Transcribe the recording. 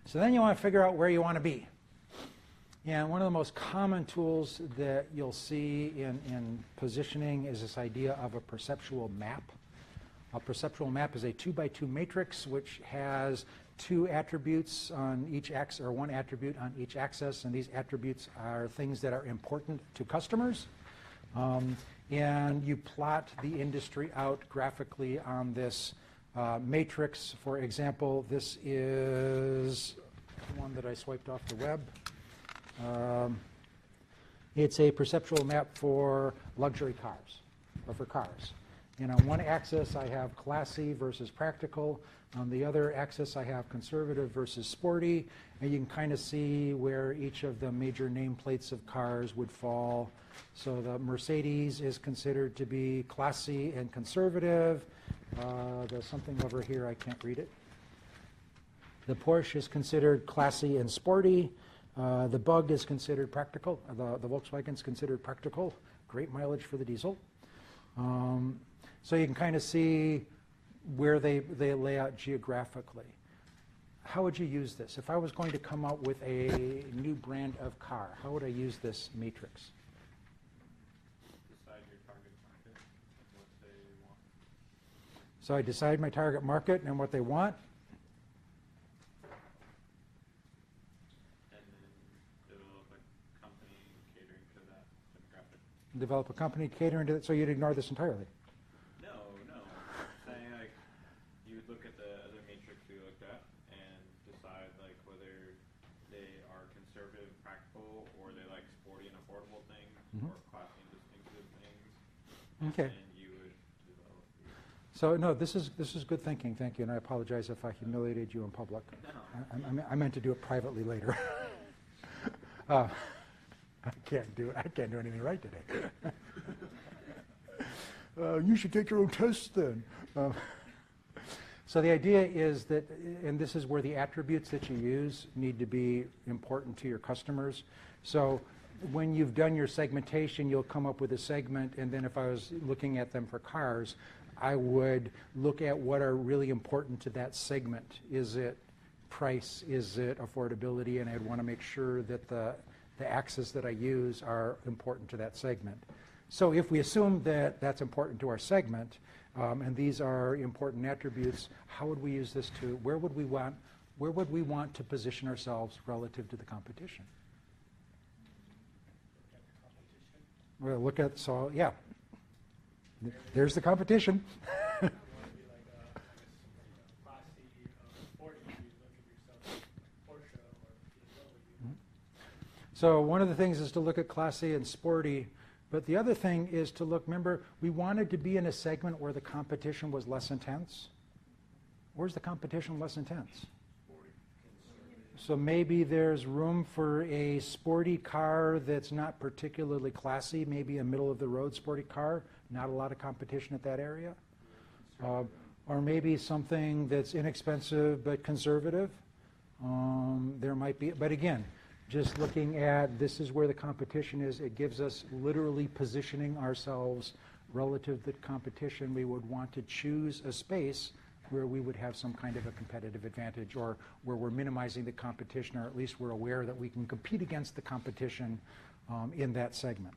So then you want to figure out where you want to be. And one of the most common tools that you'll see in positioning is this idea of a perceptual map. A perceptual map is a 2x2 matrix which has two attributes on each axis, or one attribute on each axis, and these attributes are things that are important to customers. And you plot the industry out graphically on this matrix. For example, this is the one that I swiped off the web. It's a perceptual map for luxury cars, or for cars. And on one axis I have classy versus practical. On the other axis I have conservative versus sporty. And you can kind of see where each of the major nameplates of cars would fall. So the Mercedes is considered to be classy and conservative. There's something over here, I can't read it. The Porsche is considered classy and sporty. The Bug is considered practical. The Volkswagen is considered practical. Great mileage for the diesel. So you can kind of see where they lay out geographically. How would you use this? If I was going to come up with a new brand of car, how would I use this matrix? Decide your target market and what they want. So I decide my target market and what they want. And then develop a company catering to that demographic. Develop a company catering to that, so you'd ignore this entirely. No. I'm saying like you would look at the other matrix we looked at and decide like whether they are conservative, practical, or they like sporty and affordable things, or classy and distinctive things. Okay. And you would develop. So no, this is good thinking. Thank you, and I apologize if I humiliated you in public. No. I meant to do it privately later. I can't do anything right today. You should take your own tests then. So the idea is that, and this is where the attributes that you use need to be important to your customers. So when you've done your segmentation, you'll come up with a segment, and then if I was looking at them for cars, I would look at what are really important to that segment. Is it price? Is it affordability? And I'd want to make sure that the axes that I use are important to that segment. So if we assume that that's important to our segment, and these are important attributes, how would we use this to, where would we want to position ourselves relative to the competition? We'll look at, so yeah, there's the competition. So one of the things is to look at classy and sporty, but the other thing is to look, remember, we wanted to be in a segment where the competition was less intense. Where's the competition less intense? So maybe there's room for a sporty car that's not particularly classy, maybe a middle-of-the-road sporty car, not a lot of competition at that area. Or maybe something that's inexpensive but conservative. There might be, but again, just looking at this is where the competition is, it gives us literally positioning ourselves relative to the competition. We would want to choose a space where we would have some kind of a competitive advantage, or where we're minimizing the competition, or at least we're aware that we can compete against the competition in that segment.